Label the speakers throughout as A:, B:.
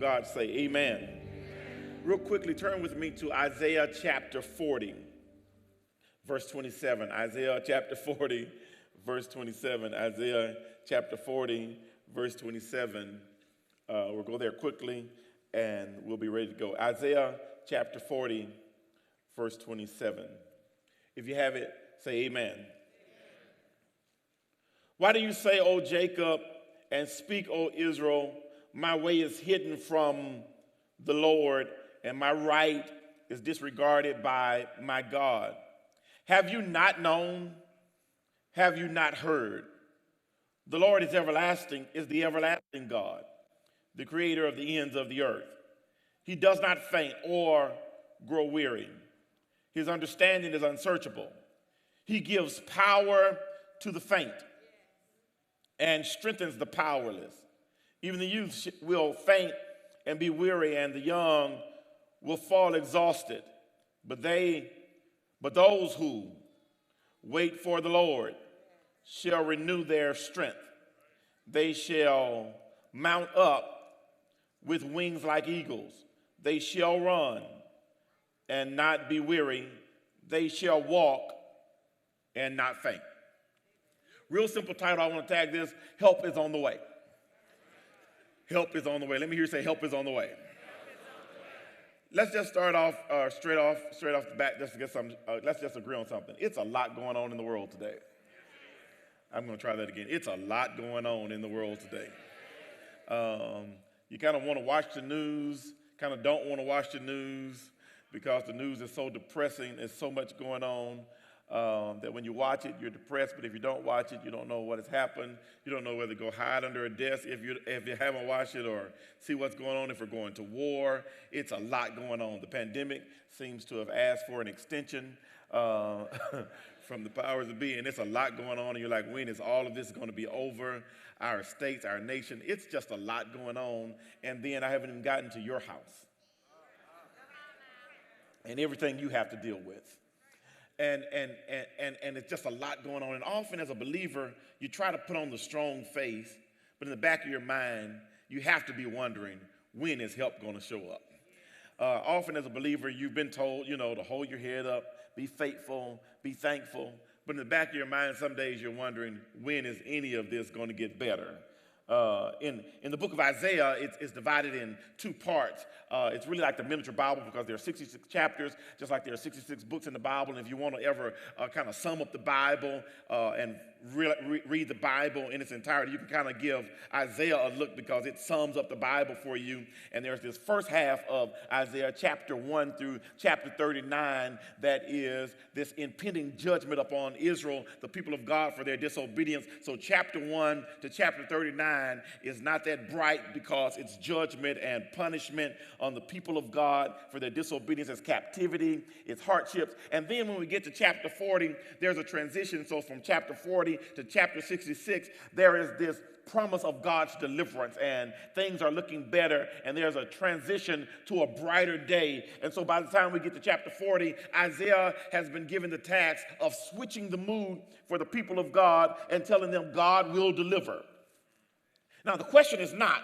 A: God say amen. Real quickly, turn with me to Isaiah chapter 40, verse 27. Isaiah chapter 40, verse 27. Isaiah chapter 40, verse 27. We'll go there quickly and we'll be ready to go. Isaiah chapter 40, verse 27. If you have it, say amen. Why do you say, O Jacob, and speak, O Israel, my way is hidden from the Lord, and my right is disregarded by my God? Have you not known? Have you not heard? The Lord is everlasting, is the everlasting God, the creator of the ends of the earth. He does not faint or grow weary. His understanding is unsearchable. He gives power to the faint and strengthens the powerless. Even the youth will faint and be weary, and the young will fall exhausted. But those who wait for the Lord shall renew their strength. They shall mount up with wings like eagles. They shall run and not be weary. They shall walk and not faint. Real simple title, I want to tag this: Help is on the way. Help is on the way. Let me hear you say, help is on the way. Let's just start off straight off the bat. Just to get some. Let's just agree on something. It's a lot going on in the world today. I'm going to try that again. It's a lot going on in the world today. You kind of want to watch the news, kind of don't want to watch the news because the news is so depressing. There's so much going on. That when you watch it, you're depressed, but if you don't watch it, you don't know what has happened. You don't know whether to go hide under a desk if you haven't watched it, or see what's going on if we're going to war. It's a lot going on. The pandemic seems to have asked for an extension from the powers that be, and it's a lot going on, and you're like, when is all of this going to be over? Our states, our nation, it's just a lot going on, and then I haven't even gotten to your house and everything you have to deal with. And it's just a lot going on. And often as a believer, you try to put on the strong face, but in the back of your mind, you have to be wondering, when is help going to show up? Often as a believer, you've been told, to hold your head up, be faithful, be thankful. But in the back of your mind, some days you're wondering, when is any of this going to get better? In the book of Isaiah, it's divided in two parts. It's really like the miniature Bible because there are 66 chapters, just like there are 66 books in the Bible. And if you want to ever kind of sum up the Bible and read the Bible in its entirety, you can kind of give Isaiah a look because it sums up the Bible for you. And there's this first half of Isaiah, chapter 1 through chapter 39, that is this impending judgment upon Israel, the people of God, for their disobedience. So chapter 1 to chapter 39 is not that bright because it's judgment and punishment on the people of God for their disobedience. It's captivity, it's hardships. And then when we get to chapter 40, there's a transition. So from chapter 40 to chapter 66, there is this promise of God's deliverance, and things are looking better, and there's a transition to a brighter day. And so by the time we get to chapter 40, Isaiah has been given the task of switching the mood for the people of God and telling them God will deliver. Now the question is not,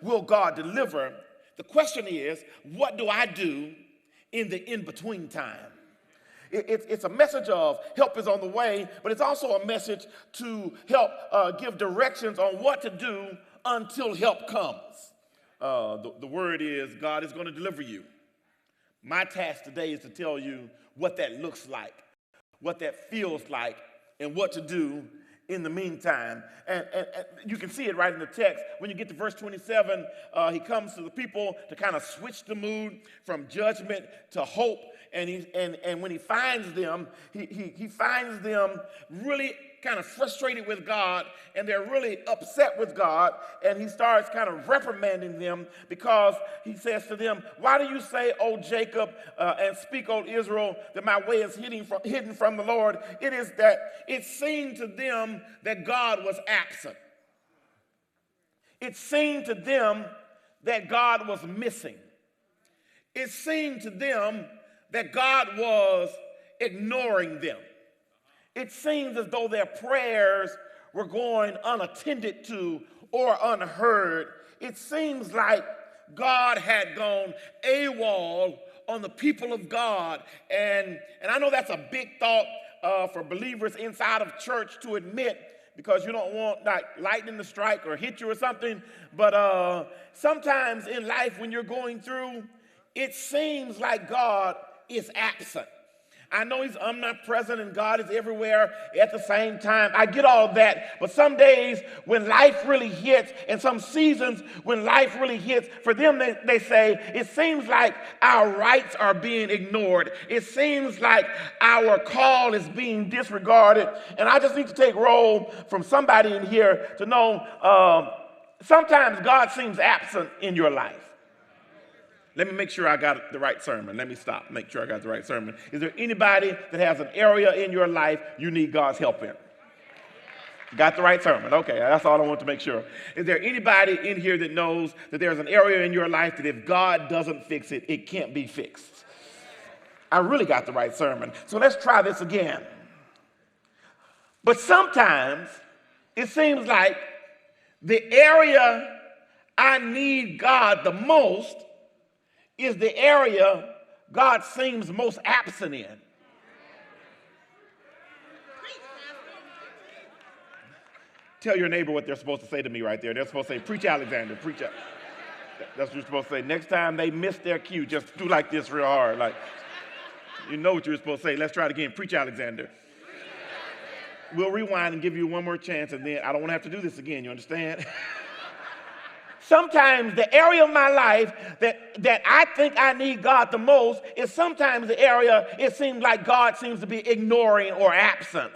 A: will God deliver? The question is, what do I do in the in-between time? It's a message of help is on the way, but it's also a message to help give directions on what to do until help comes. The word is God is going to deliver you. My task today is to tell you what that looks like, what that feels like, and what to do in the meantime. And you can see it right in the text. When you get to verse 27, he comes to the people to kind of switch the mood from judgment to hope. And when he finds them, he finds them really kind of frustrated with God, and they're really upset with God, and he starts kind of reprimanding them because he says to them, why do you say, O Jacob, and speak, O Israel, that my way is hidden from the Lord? It is that it seemed to them that God was absent. It seemed to them that God was missing. It seemed to them that God was ignoring them. It seems as though their prayers were going unattended to or unheard. it seems like God had gone AWOL on the people of God. And I know that's a big thought for believers inside of church to admit, because you don't want like lightning to strike or hit you or something. But sometimes in life when you're going through, it seems like God is absent. I know he's omnipresent and God is everywhere at the same time. I get all that. But some days when life really hits, and some seasons when life really hits, for them, they say, it seems like our rights are being ignored. It seems like our call is being disregarded. And I just need to take roll from somebody in here to know sometimes God seems absent in your life. Let me make sure I got the right sermon. Let me stop. Make sure I got the right sermon. Is there anybody that has an area in your life you need God's help in? Got the right sermon. Okay, that's all I want to make sure. Is there anybody in here that knows that there's an area in your life that if God doesn't fix it, it can't be fixed? I really got the right sermon. So let's try this again. But sometimes it seems like the area I need God the most is the area God seems most absent in. Tell your neighbor what they're supposed to say to me right there. They're supposed to say, preach, Alexander, preach. That's what you're supposed to say. Next time they miss their cue, just do like this real hard. Like, you know what you're supposed to say. Let's try it again. Preach, Alexander. We'll rewind and give you one more chance, and then I don't want to have to do this again. You understand? Sometimes the area of my life that I think I need God the most is sometimes the area it seems like God seems to be ignoring or absent.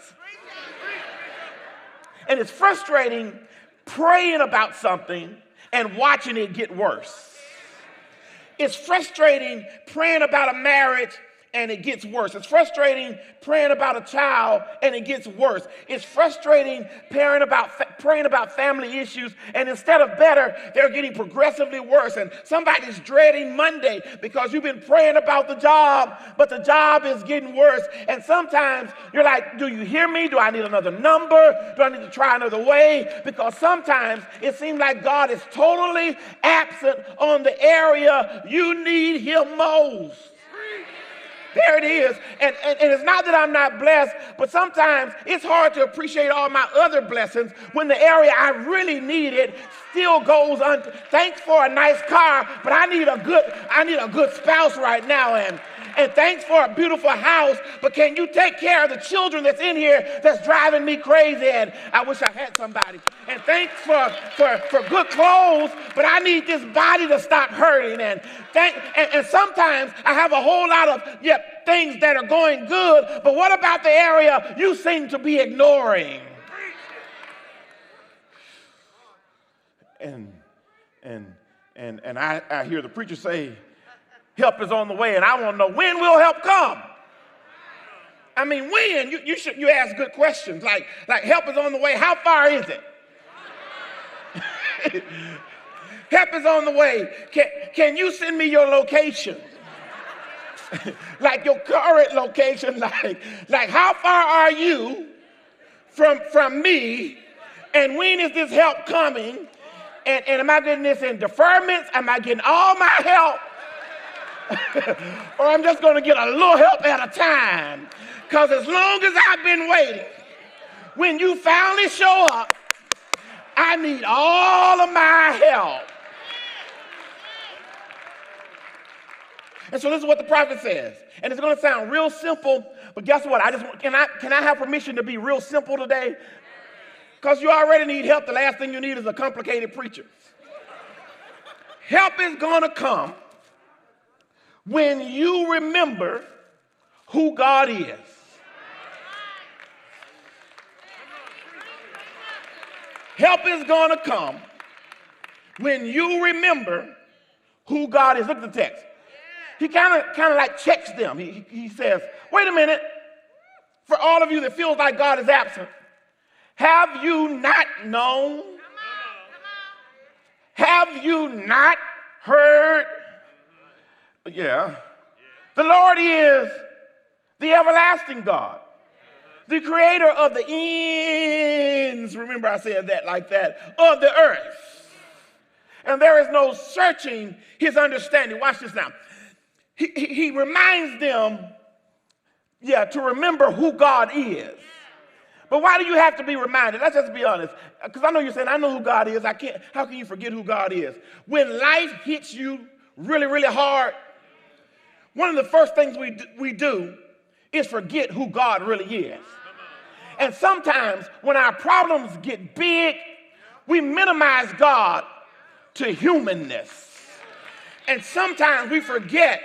A: And it's frustrating praying about something and watching it get worse. It's frustrating praying about a marriage and it gets worse. It's frustrating praying about a child and it gets worse. It's frustrating praying about family issues, and instead of better, they're getting progressively worse. And somebody's dreading Monday because you've been praying about the job, but the job is getting worse. And sometimes you're like, do you hear me? Do I need another number? Do I need to try another way? Because sometimes it seems like God is totally absent on the area you need him most. There it is. And it's not that I'm not blessed, but sometimes it's hard to appreciate all my other blessings when the area I really need it still goes on. Thanks for a nice car, but I need a good spouse right now. And thanks for a beautiful house, but can you take care of the children that's in here that's driving me crazy? And I wish I had somebody. And thanks for good clothes, but I need this body to stop hurting. And sometimes I have a whole lot of things that are going good, but what about the area you seem to be ignoring? And I hear the preacher say, help is on the way, and I want to know, when will help come? I mean, when? You ask good questions, like help is on the way. How far is it? Help is on the way. Can you send me your location? Like your current location, like how far are you from me, and when is this help coming? And am I getting this in deferments? Am I getting all my help? Or I'm just going to get a little help at a time? Because as long as I've been waiting, when you finally show up, I need all of my help. And so this is what the prophet says. And it's going to sound real simple, but guess what? Can I have permission to be real simple today? Because you already need help. The last thing you need is a complicated preacher. Help is going to come when you remember who God is. Help is going to come when you remember who God is. Look at the text. He kind of like checks them. He says, wait a minute. For all of you that feels like God is absent, have you not known? Have you not heard? Yeah. The Lord is the everlasting God, the creator of the ends. Remember I said that like that, of the earth. and there is no searching his understanding. Watch this now. He reminds them, to remember who God is. But why do you have to be reminded? Let's just be honest. Because I know you're saying, I know who God is. How can you forget who God is? When life hits you really, really hard, one of the first things we do is forget who God really is. And sometimes when our problems get big, we minimize God to humanness. And sometimes we forget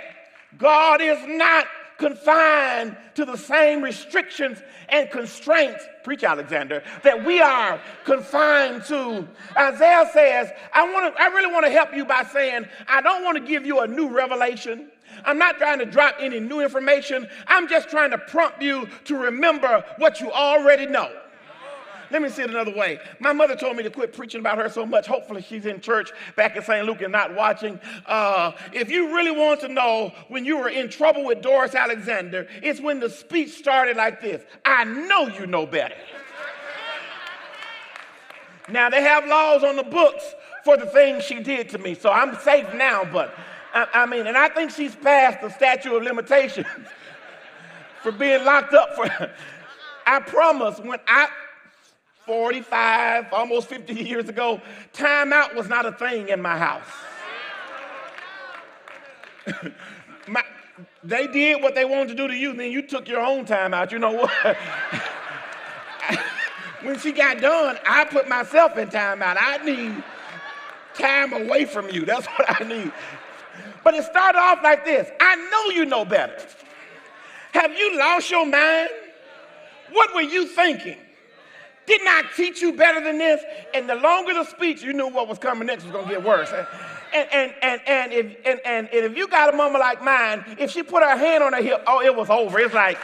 A: God is not confined to the same restrictions and constraints, preach Alexander, that we are confined to. Isaiah says, I really want to help you by saying, I don't want to give you a new revelation. I'm not trying to drop any new information. I'm just trying to prompt you to remember what you already know. Let me say it another way. My mother told me to quit preaching about her so much. Hopefully she's in church back in St. Luke and not watching. If you really want to know when you were in trouble with Doris Alexander, it's when the speech started like this. I know you know better. Now, they have laws on the books for the things she did to me, so I'm safe now, but and I think she's passed the statute of limitations for being locked up for. I promise, when 45, almost 50 years ago, time out was not a thing in my house. They did what they wanted to do to you, then you took your own time out. You know what? When she got done, I put myself in time out. I need time away from you. That's what I need. But it started off like this. I know you know better. Have you lost your mind? What were you thinking? Didn't I teach you better than this? And the longer the speech, you knew what was coming next was going to get worse. And if you got a mama like mine, if she put her hand on her hip, oh, it was over. It's like,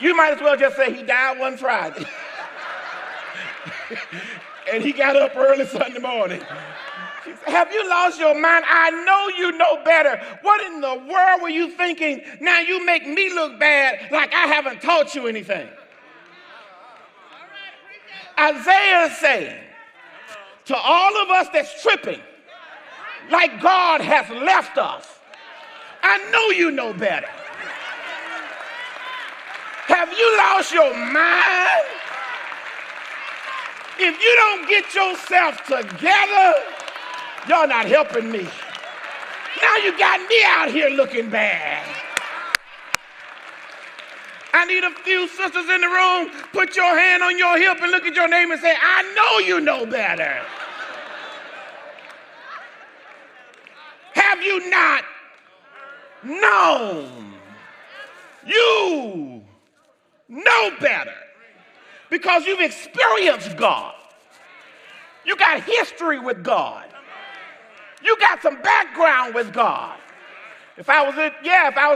A: you might as well just say he died one Friday. And he got up early Sunday morning. She said, have you lost your mind? I know you know better. What in the world were you thinking? Now you make me look bad like I haven't taught you anything. Isaiah is saying to all of us that's tripping, like God has left us, I know you know better. Have you lost your mind? If you don't get yourself together, y'all not helping me. Now you got me out here looking bad. I need a few sisters in the room. Put your hand on your hip and look at your neighbor and say, I know you know better. Have you not known? You know better because you've experienced God. You got history with God. You got some background with God. If I was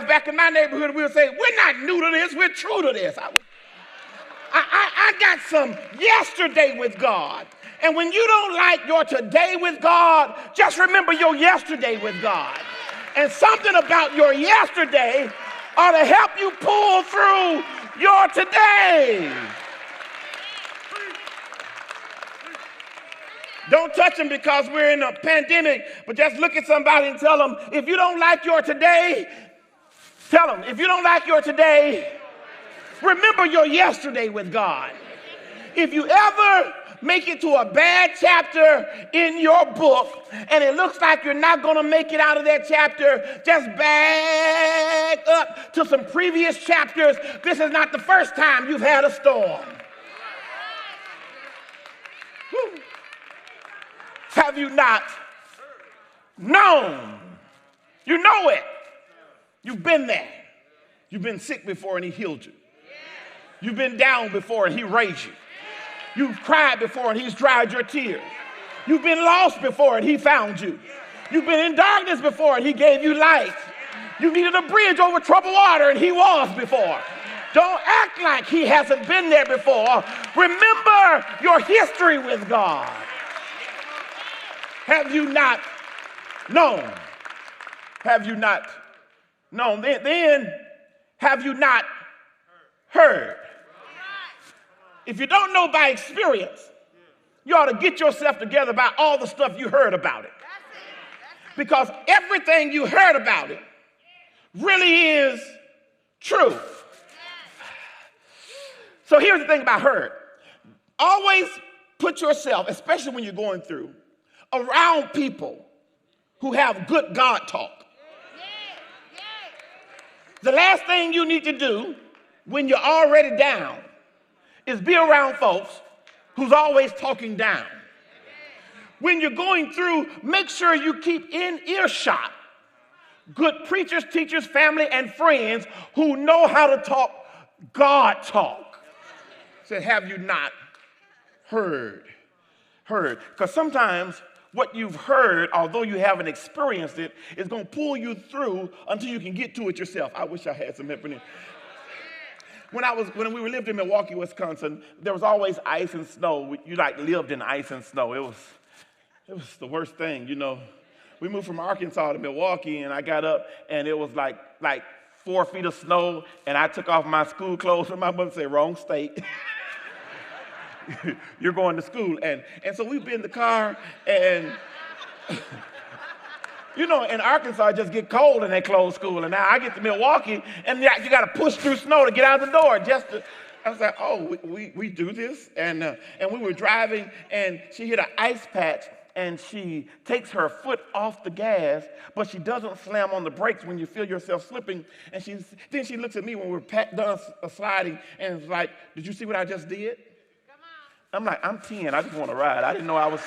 A: back in my neighborhood, we would say, we're not new to this, we're true to this. I got some yesterday with God. And when you don't like your today with God, just remember your yesterday with God. And something about your yesterday ought to help you pull through your today. Don't touch them because we're in a pandemic, but just look at somebody and tell them, if you don't like your today, tell them, if you don't like your today, remember your yesterday with God. If you ever make it to a bad chapter in your book and it looks like you're not going to make it out of that chapter, just back up to some previous chapters. This is not the first time you've had a storm. Whew. Have you not known? You know it. You've been there. You've been sick before and he healed you. You've been down before and he raised you. You've cried before and he's dried your tears. You've been lost before and he found you. You've been in darkness before and he gave you light. You needed a bridge over troubled water and he was before. Don't act like he hasn't been there before. Remember your history with God. Have you not known? Have you not known? Then have you not heard? If you don't know by experience, You ought to get yourself together about all the stuff you heard about it. Because everything you heard about it really is true. So here's the thing about heard. Always put yourself, especially when you're going through, around people who have good God talk. The last thing you need to do when you're already down is be around folks who's always talking down. When you're going through, make sure you keep in earshot good preachers, teachers, family, and friends who know how to talk God talk. Said, have you not heard? Heard. Because sometimes what you've heard, although you haven't experienced it, is going to pull you through until you can get to it yourself. I wish I had some information. When we lived in Milwaukee, Wisconsin, there was always ice and snow. You lived in ice and snow. It was the worst thing, you know. We moved from Arkansas to Milwaukee, and I got up, and it was like 4 feet of snow, and I took off my school clothes, and my mother said, wrong state. You're going to school. And so we'd be in the car, and you know, in Arkansas, it just get cold and they close school. And now I get to Milwaukee, and you got to push through snow to get out the door. I was like, oh, we do this? And we were driving, and she hit an ice patch, and she takes her foot off the gas, but she doesn't slam on the brakes when you feel yourself slipping. And then she looks at me when we're done sliding, and is like, did you see what I just did? Come on. I'm like, I'm 10. I just want to ride. I didn't know I was...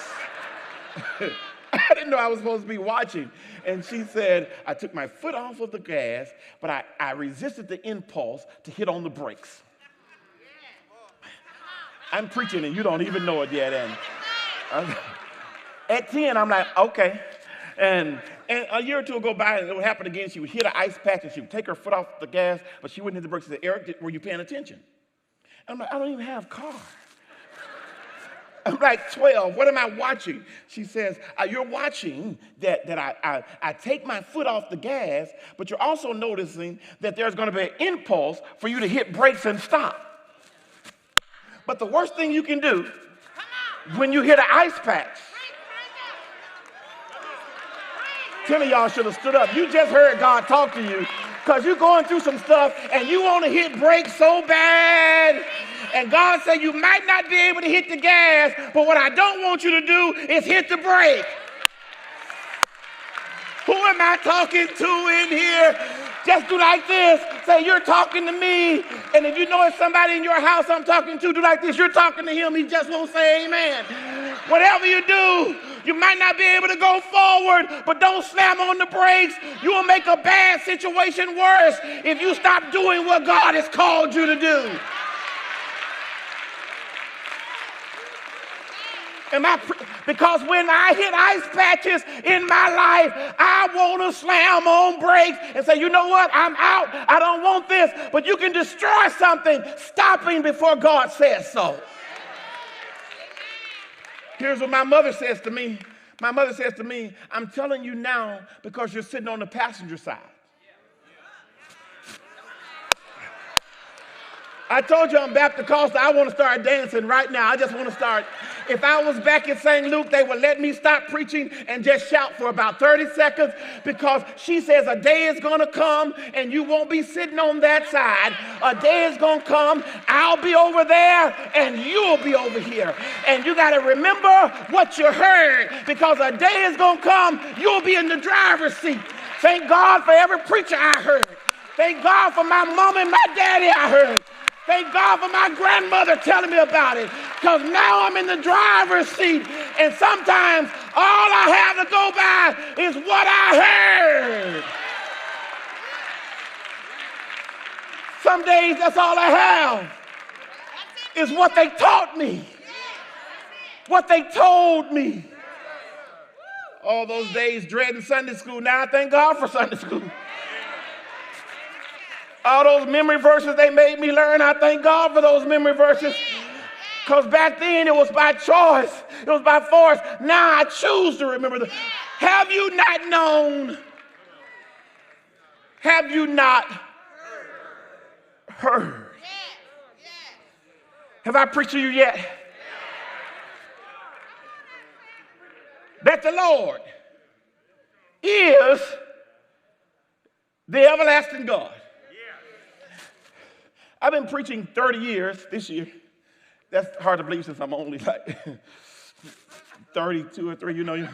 A: I didn't know I was supposed to be watching. And she said, I took my foot off of the gas, but I resisted the impulse to hit on the brakes. I'm preaching and you don't even know it yet. And at 10, I'm like, okay. And a year or two would go by and it would happen again. She would hit an ice patch and she would take her foot off the gas, but she wouldn't hit the brakes. She said, Eric, were you paying attention? And I'm like, I don't even have a car. I'm like 12. What am I watching? She says, you're watching that I take my foot off the gas, but you're also noticing that there's going to be an impulse for you to hit brakes and stop. But the worst thing you can do when you hit an ice patch, 10 of y'all should have stood up. You just heard God talk to you because you're going through some stuff and you want to hit brakes so bad. And God said you might not be able to hit the gas, but what I don't want you to do is hit the brake. Who am I talking to in here? Just do like this. Say, you're talking to me. And if you know it's somebody in your house I'm talking to, do like this. You're talking to him. He just won't say amen. Whatever you do, you might not be able to go forward, but don't slam on the brakes. You will make a bad situation worse if you stop doing what God has called you to do. Because when I hit ice patches in my life, I want to slam on brakes and say, you know what, I'm out. I don't want this. But you can destroy something stopping before God says so. Here's what my mother says to me. My mother says to me, I'm telling you now because you're sitting on the passenger side. I told you I'm Baptist Costa. I want to start dancing right now. I just want to start. If I was back in St. Luke, they would let me stop preaching and just shout for about 30 seconds because she says a day is going to come and you won't be sitting on that side. A day is going to come. I'll be over there and you'll be over here. And you got to remember what you heard because a day is going to come. You'll be in the driver's seat. Thank God for every preacher I heard. Thank God for my mom and my daddy I heard. Thank God for my grandmother telling me about it because now I'm in the driver's seat and sometimes all I have to go by is what I heard. Some days that's all I have is what they taught me, what they told me. All those days dreading Sunday school, now I thank God for Sunday school. All those memory verses they made me learn, I thank God for those memory verses. Because back then it was by choice. It was by force. Now I choose to remember them. Have you not known? Have you not heard? Have I preached to you yet? that the Lord is the everlasting God. I've been preaching 30 years this year. That's hard to believe since I'm only like 32 or 3, you know.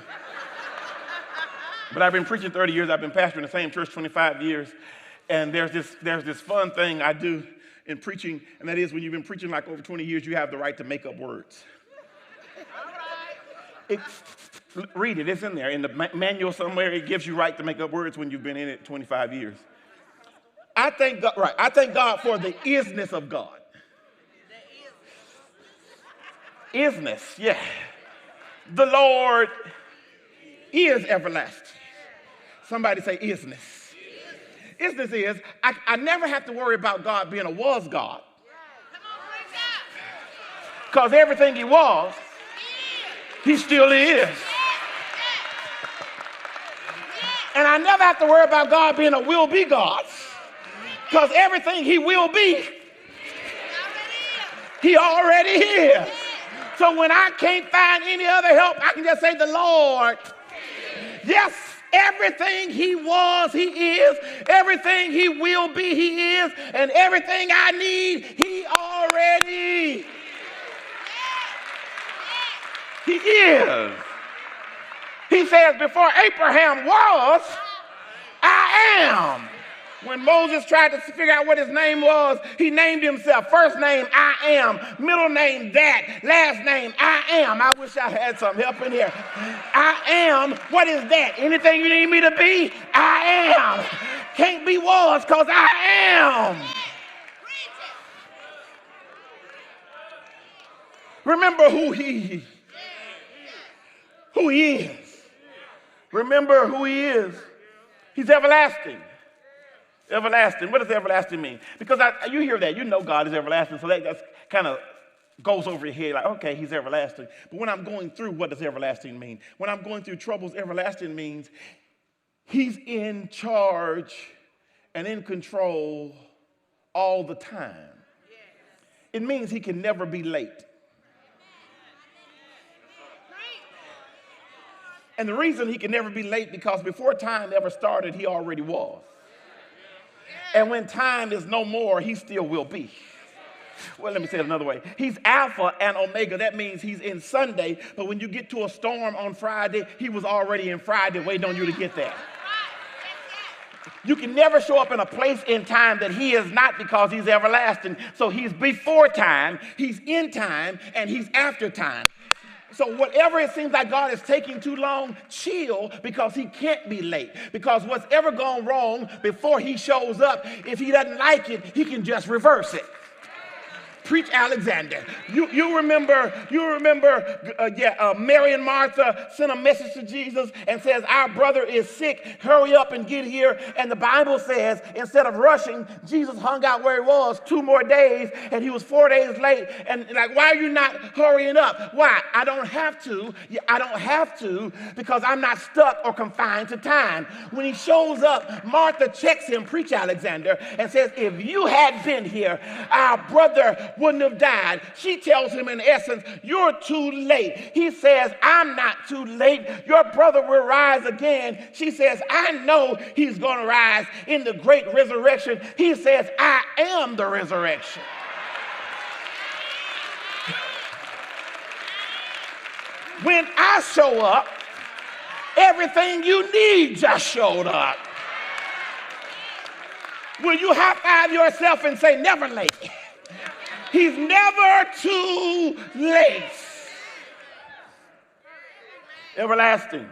A: But I've been preaching 30 years. I've been pastoring the same church 25 years. And there's this fun thing I do in preaching, and that is when you've been preaching like over 20 years, you have the right to make up words. Read it. It's in there. In the manual somewhere, it gives you right to make up words when you've been in it 25 years. I thank God for the isness of God. Isness, yeah. The Lord is everlasting. Somebody say isness. Isness is, I never have to worry about God being a was God. Because everything he was, he still is. And I never have to worry about God being a will be God. Because everything he will be, he already is. So when I can't find any other help, I can just say the Lord. Yes, everything he was, he is. Everything he will be, he is. And everything I need, he already. He is. He says, before Abraham was, I am. When Moses tried to figure out what his name was, he named himself. First name, I am. Middle name, that. Last name, I am. I wish I had some help in here. I am. What is that? Anything you need me to be? I am. Can't be was because I am. Remember who he is. Remember who he is. He's everlasting. Everlasting. What does everlasting mean? Because you hear that, you know God is everlasting, so that kind of goes over your head like, okay, he's everlasting. But when I'm going through, what does everlasting mean? When I'm going through troubles, everlasting means he's in charge and in control all the time. It means he can never be late. And the reason he can never be late because before time ever started, he already was. And when time is no more, he still will be. Well, let me say it another way. He's Alpha and Omega. That means he's in Sunday, but when you get to a storm on Friday, he was already in Friday waiting on you to get there. You can never show up in a place in time that he is not because he's everlasting. So he's before time, he's in time, and he's after time. So whatever it seems like God is taking too long, chill, because he can't be late. Because what's ever gone wrong before he shows up, if he doesn't like it, he can just reverse it. Preach, Alexander. You remember Mary and Martha sent a message to Jesus and says, our brother is sick. Hurry up and get here. And the Bible says, instead of rushing, Jesus hung out where he was 2 more days, and he was 4 days late. And like, why are you not hurrying up? Why? I don't have to. I don't have to because I'm not stuck or confined to time. When he shows up, Martha checks him, preach, Alexander, and says, if you had been here, our brother wouldn't have died. She tells him in essence, you're too late. He says, I'm not too late. Your brother will rise again. She says, I know he's going to rise in the great resurrection. He says, I am the resurrection. When I show up, everything you need just showed up. Will you high-five yourself and say, never late? He's never too late. Everlasting.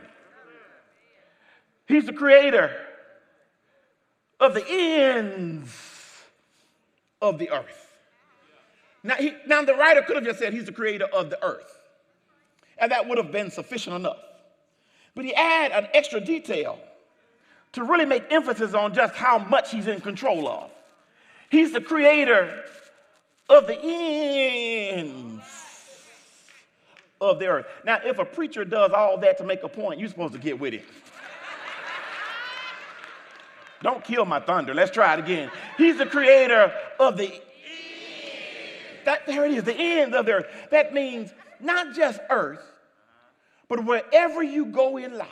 A: He's the creator of the ends of the earth. Now the writer could have just said he's the creator of the earth. And that would have been sufficient enough. But he added an extra detail to really make emphasis on just how much he's in control of. He's the creator of the ends of the earth. Now, if a preacher does all that to make a point, you're supposed to get with it. Don't kill my thunder. Let's try it again. He's the creator of the ends. There it is, the ends of the earth. That means not just earth, But wherever you go in life,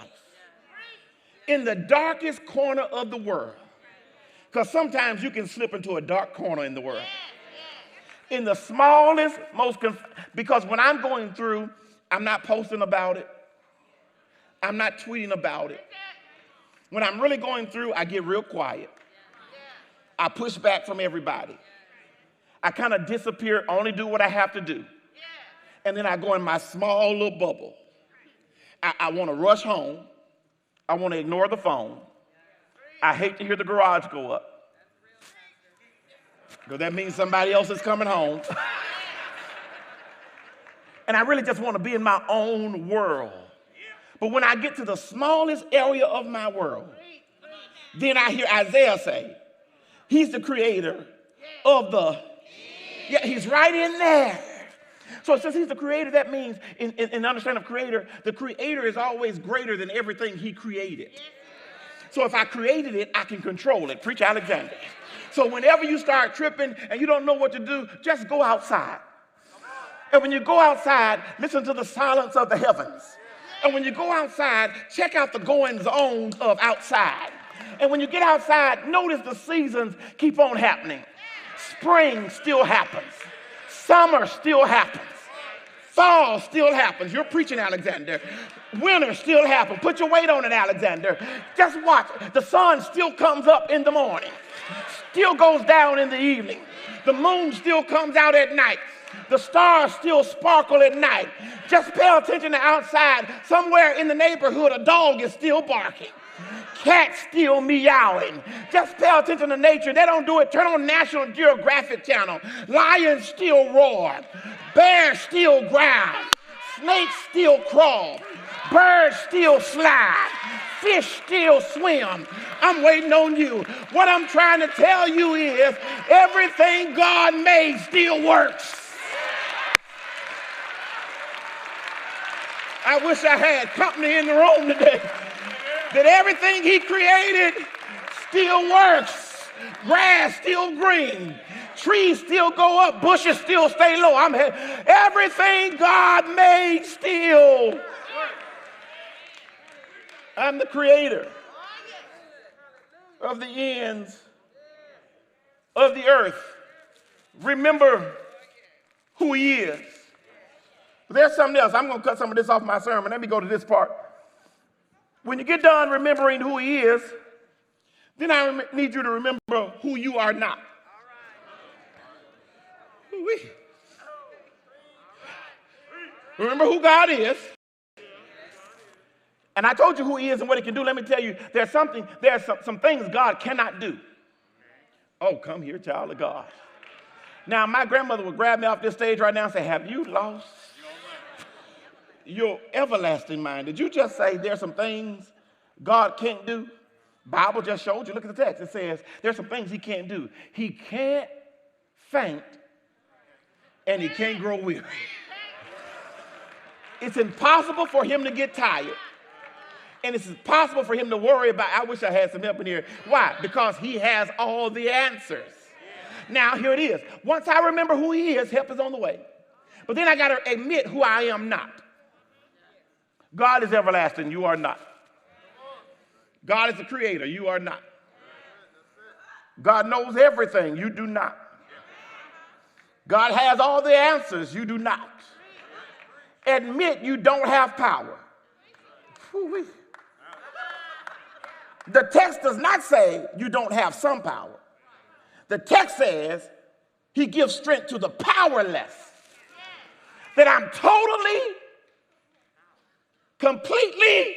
A: in the darkest corner of the world, because sometimes you can slip into a dark corner in the world. In the smallest, because when I'm going through, I'm not posting about it. I'm not tweeting about it. When I'm really going through, I get real quiet. I push back from everybody. I kind of disappear, only do what I have to do. And then I go in my small little bubble. I want to rush home. I want to ignore the phone. I hate to hear the garage go up, because that means somebody else is coming home. And I really just want to be in my own world. But when I get to the smallest area of my world, then I hear Isaiah say, he's the creator of the, he's right in there. So since he's the creator, that means in understanding of creator, the creator is always greater than everything he created. So if I created it, I can control it. Preach Alexander. So whenever you start tripping and you don't know what to do, just go outside. And when you go outside, listen to the silence of the heavens. And when you go outside, check out the goings on of outside. And when you get outside, notice the seasons keep on happening. Spring still happens. Summer still happens. Fall still happens. You're preaching, Alexander. Winter still happens. Put your weight on it, Alexander. Just watch. The sun still comes up in the morning. Still goes down in the evening. The moon still comes out at night. The stars still sparkle at night. Just pay attention to outside. Somewhere in the neighborhood, a dog is still barking. Cats still meowing. Just pay attention to nature. They don't do it. Turn on National Geographic Channel. Lions still roar. Bears still growl. Snakes still crawl. Birds still slide. Fish still swim. I'm waiting on you. What I'm trying to tell you is everything God made still works. I wish I had company in the room today. That everything he created still works. Grass still green. Trees still go up. Bushes still stay low. Everything God made still. I'm the creator of the ends of the earth. Remember who he is. There's something else. I'm going to cut some of this off my sermon. Let me go to this part. When you get done remembering who he is, then I need you to remember who you are not. Remember who God is. And I told you who he is and what he can do. Let me tell you, there's some things God cannot do. Oh, come here, child of God. Now, my grandmother would grab me off this stage right now and say, have you lost your everlasting mind? Did you just say there's some things God can't do? Bible just showed you. Look at the text. It says there's some things he can't do. He can't faint and he can't grow weary. It's impossible for him to get tired. And it's impossible for him to worry about. I wish I had some help in here. Why? Because he has all the answers. Now, here it is. Once I remember who he is, help is on the way. But then I got to admit who I am not. God is everlasting. You are not. God is the creator. You are not. God knows everything. You do not. God has all the answers. You do not. Admit you don't have power. Whew-wee. The text does not say you don't have some power. The text says he gives strength to the powerless. That I'm totally, completely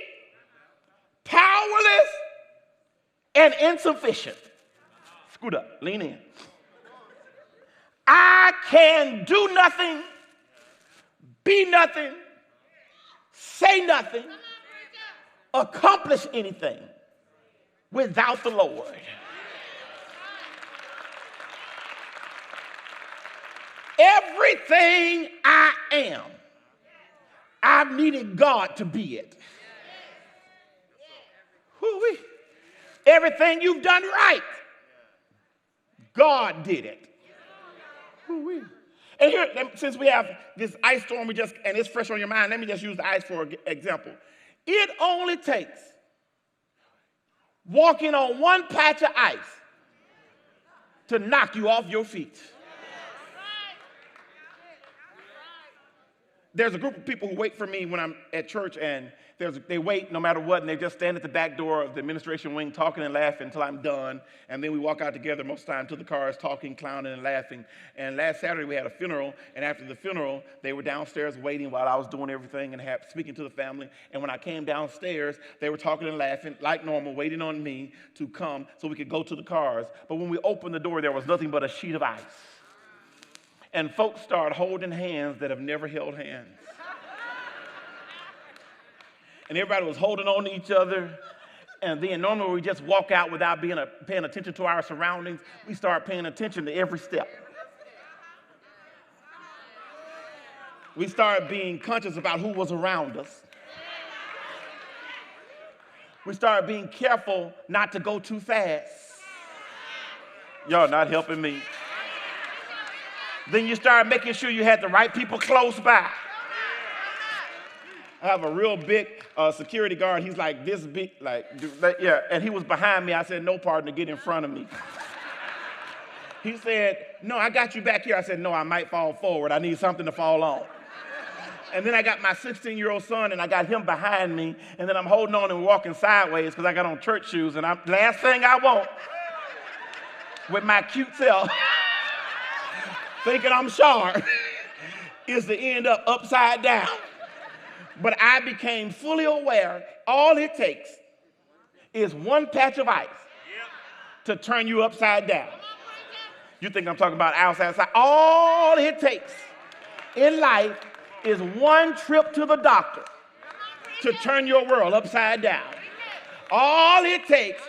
A: powerless and insufficient. Scoot up, lean in. I can do nothing, be nothing, say nothing, accomplish anything without the Lord. Everything I am, I've needed God to be it. Woo-wee. Everything you've done right, God did it. Woo-wee. And here, since we have this ice storm, and it's fresh on your mind, let me just use the ice for example. It only takes walking on one patch of ice to knock you off your feet. There's a group of people who wait for me when I'm at church, and they wait no matter what, and they just stand at the back door of the administration wing talking and laughing until I'm done, and then we walk out together most of the time to the cars talking, clowning, and laughing. And last Saturday we had a funeral, and after the funeral, they were downstairs waiting while I was doing everything and speaking to the family, and when I came downstairs, they were talking and laughing like normal, waiting on me to come so we could go to the cars. But when we opened the door, there was nothing but a sheet of ice. And folks started holding hands that have never held hands. And everybody was holding on to each other. And then normally we just walk out without paying attention to our surroundings. We start paying attention to every step. We started being conscious about who was around us. We started being careful not to go too fast. Y'all not helping me. Then you start making sure you had the right people close by. I have a real big security guard. He's like this big, yeah. And he was behind me. I said, no, partner, get in front of me. He said, no, I got you back here. I said, no, I might fall forward. I need something to fall on. And then I got my 16-year-old son, and I got him behind me. And then I'm holding on and walking sideways because I got on church shoes. And last thing I want with my cute self, thinking I'm sharp, is to end up upside down. But I became fully aware all it takes is one patch of ice to turn you upside down. You think I'm talking about outside? All it takes in life is one trip to the doctor to turn your world upside down. All it takes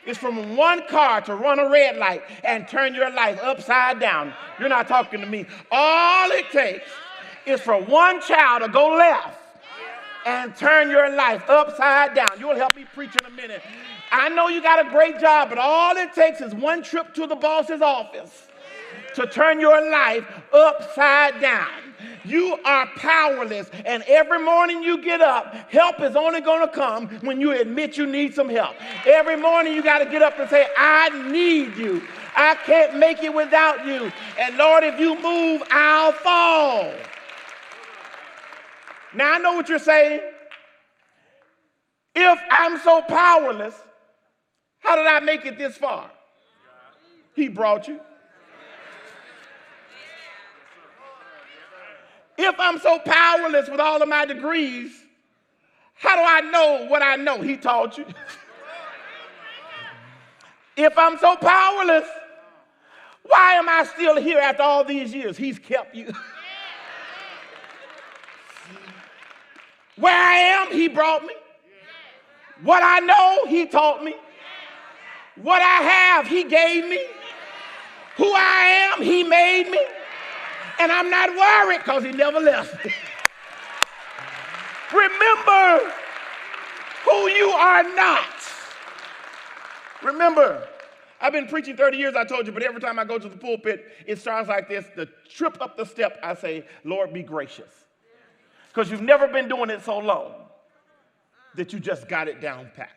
A: is from one car to run a red light and turn your life upside down. You're not talking to me. All it takes is for one child to go left and turn your life upside down. You'll help me preach in a minute. I know you got a great job, but all it takes is one trip to the boss's office to turn your life upside down. You are powerless, and every morning you get up, help is only going to come when you admit you need some help. Every morning you got to get up and say, I need you. I can't make it without you. And Lord, if you move, I'll fall. Now I know what you're saying. If I'm so powerless, how did I make it this far? He brought you. If I'm so powerless with all of my degrees, how do I know what I know? He taught you. If I'm so powerless, why am I still here after all these years? He's kept you. Where I am, he brought me. What I know, he taught me. What I have, he gave me. Who I am, he made me. And I'm not worried because he never left me. Remember who you are not. Remember, I've been preaching 30 years, I told you, but every time I go to the pulpit, it starts like this. The trip up the step, I say, Lord, be gracious. Because you've never been doing it so long that you just got it down pat.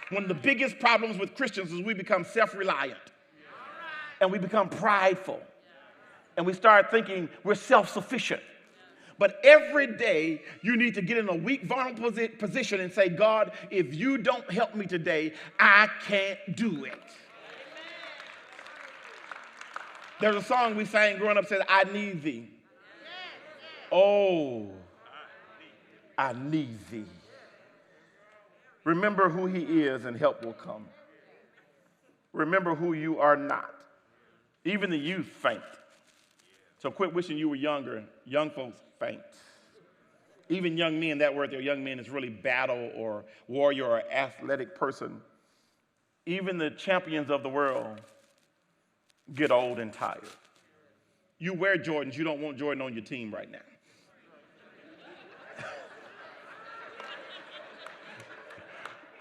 A: One of the biggest problems with Christians is we become self-reliant. And we become prideful. And we start thinking we're self-sufficient. But every day, you need to get in a weak, vulnerable position and say, God, if you don't help me today, I can't do it. There's a song we sang growing up that said, I need thee. Oh, I need thee. Remember who he is and help will come. Remember who you are not. Even the youth faint. So quit wishing you were younger. Young folks faint. Even young men, that word there, young men, is really battle or warrior or athletic person. Even the champions of the world get old and tired. You wear Jordans, you don't want Jordan on your team right now.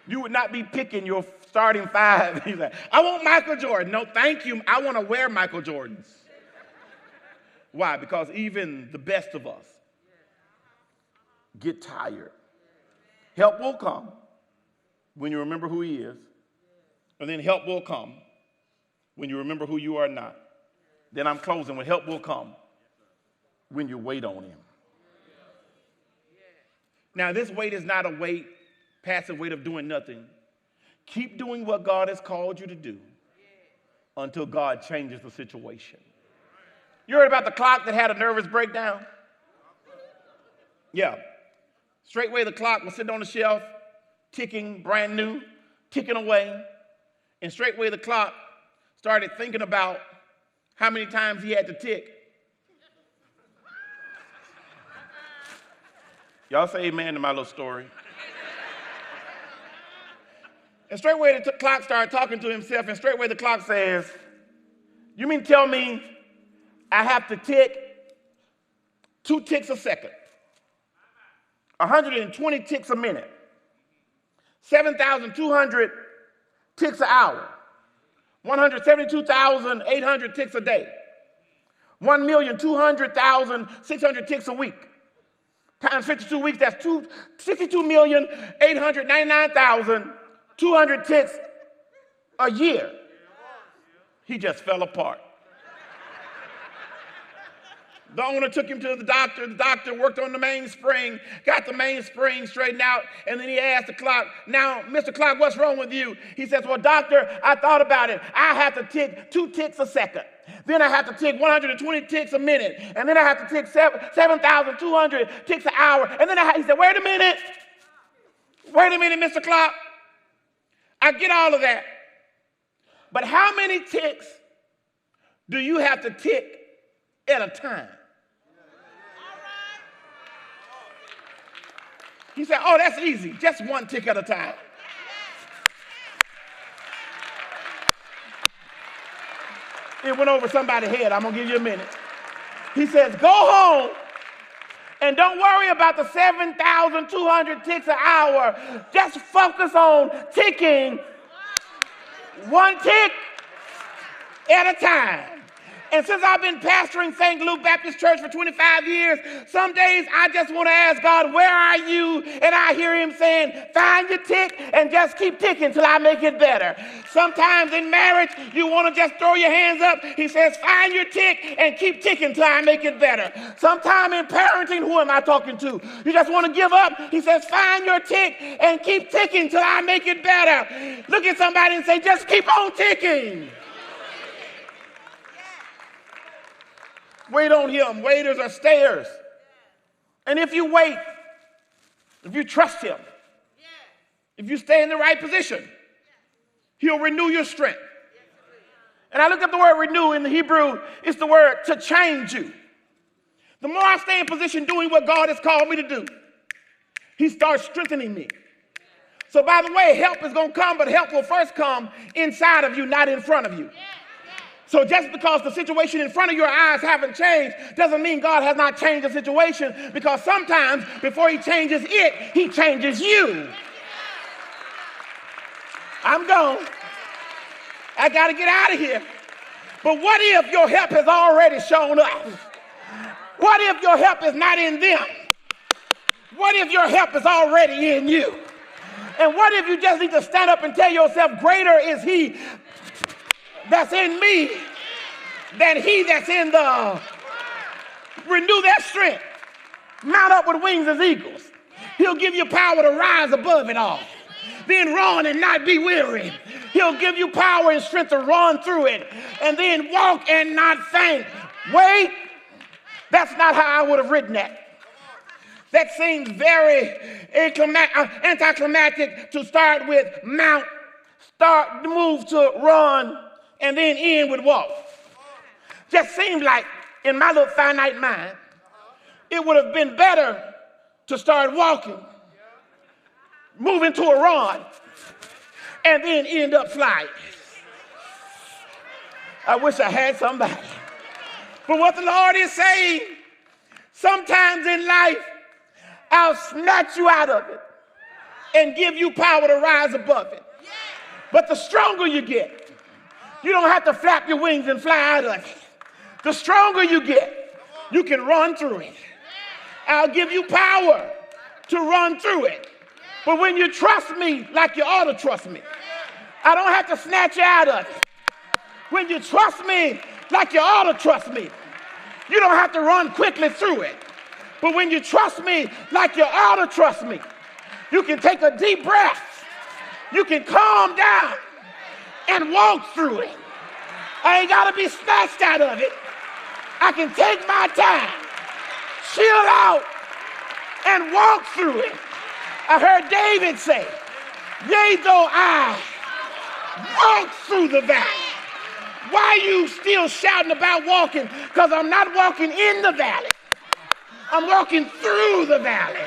A: You would not be picking your starting five. He's like, I want Michael Jordan. No, thank you. I want to wear Michael Jordans. Why? Because even the best of us get tired. Help will come when you remember who he is. And then help will come when you remember who you are not. Then I'm closing with help will come when you wait on him. Now, this wait is not a wait, passive wait of doing nothing. Keep doing what God has called you to do until God changes the situation. You heard about the clock that had a nervous breakdown? Yeah. Straightway the clock was sitting on the shelf, ticking, brand new, ticking away. And straightway the clock started thinking about how many times he had to tick. Y'all say amen to my little story. And straightway the clock started talking to himself, and straightway the clock says, you mean tell me I have to tick 2 ticks a second, 120 ticks a minute, 7,200 ticks an hour, 172,800 ticks a day, 1,200,600 ticks a week, times 52 weeks, that's 62,899,200 ticks a year. He just fell apart. The owner took him to the doctor. The doctor worked on the mainspring, got the mainspring straightened out, and then he asked the clock, now, Mr. Clock, what's wrong with you? He says, well, doctor, I thought about it. I have to tick 2 ticks a second. Then I have to tick 120 ticks a minute. And then I have to tick 7,200 ticks an hour. And then he said, wait a minute, Mr. Clock. I get all of that. But how many ticks do you have to tick at a time? He said, oh, that's easy. Just 1 tick at a time. It went over somebody's head. I'm going to give you a minute. He says, go home and don't worry about the 7,200 ticks an hour. Just focus on ticking 1 tick at a time. And since I've been pastoring St. Luke Baptist Church for 25 years, some days I just want to ask God, where are you? And I hear him saying, find your tick and just keep ticking till I make it better. Sometimes in marriage, you want to just throw your hands up. He says, find your tick and keep ticking till I make it better. Sometime in parenting, who am I talking to? You just want to give up. He says, find your tick and keep ticking till I make it better. Look at somebody and say, just keep on ticking. Wait on him. Waiters are stayers. And if you wait, if you trust him, if you stay in the right position, he'll renew your strength. And I looked up the word renew in the Hebrew. It's the word to change you. The more I stay in position doing what God has called me to do, he starts strengthening me. So by the way, help is going to come, but help will first come inside of you, not in front of you. So just because the situation in front of your eyes haven't changed doesn't mean God has not changed the situation, because sometimes before he changes it, he changes you. I'm gone. I got to get out of here. But what if your help has already shown up? What if your help is not in them? What if your help is already in you? And what if you just need to stand up and tell yourself, greater is he that's in me than he that's in the. Renew that strength. Mount up with wings as eagles. He'll give you power to rise above it all. Then run and not be weary. He'll give you power and strength to run through it. And then walk and not faint. Wait, that's not how I would have written that. That seems very anticlimactic to start with mount, move to run, and then end with walk. Just seemed like, in my little finite mind, it would have been better to start walking, move into a run, and then end up flying. I wish I had somebody. But what the Lord is saying, sometimes in life, I'll snatch you out of it and give you power to rise above it. But the stronger you get, you don't have to flap your wings and fly out of it. The stronger you get, You can run through it. I'll give you power to run through it. But when you trust me like you ought to trust me, I don't have to snatch you out of it. When you trust me like you ought to trust me, you don't have to run quickly through it. But when you trust me like you ought to trust me, you can take a deep breath. You can calm down and walk through it. I ain't got to be snatched out of it. I can take my time, chill out, and walk through it. I heard David say, yea, though I walk through the valley. Why are you still shouting about walking? Because I'm not walking in the valley. I'm walking through the valley.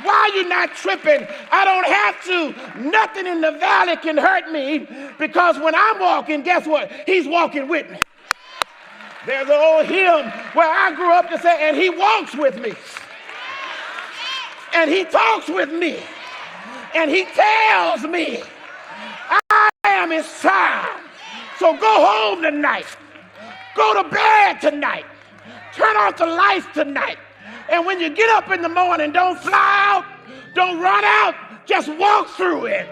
A: Why are you not tripping? I don't have to. Nothing in the valley can hurt me, because when I'm walking, guess what? He's walking with me. There's an old hymn where I grew up to say, and he walks with me. And he talks with me. And he tells me I am his child. So go home tonight. Go to bed tonight. Turn off the lights tonight. And when you get up in the morning, don't fly out. Don't run out. Just walk through it.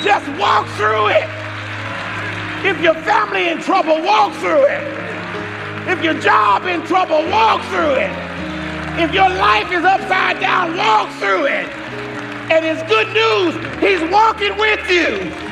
A: Just walk through it. If your family in trouble, walk through it. If your job in trouble, walk through it. If your life is upside down, walk through it. And it's good news, he's walking with you.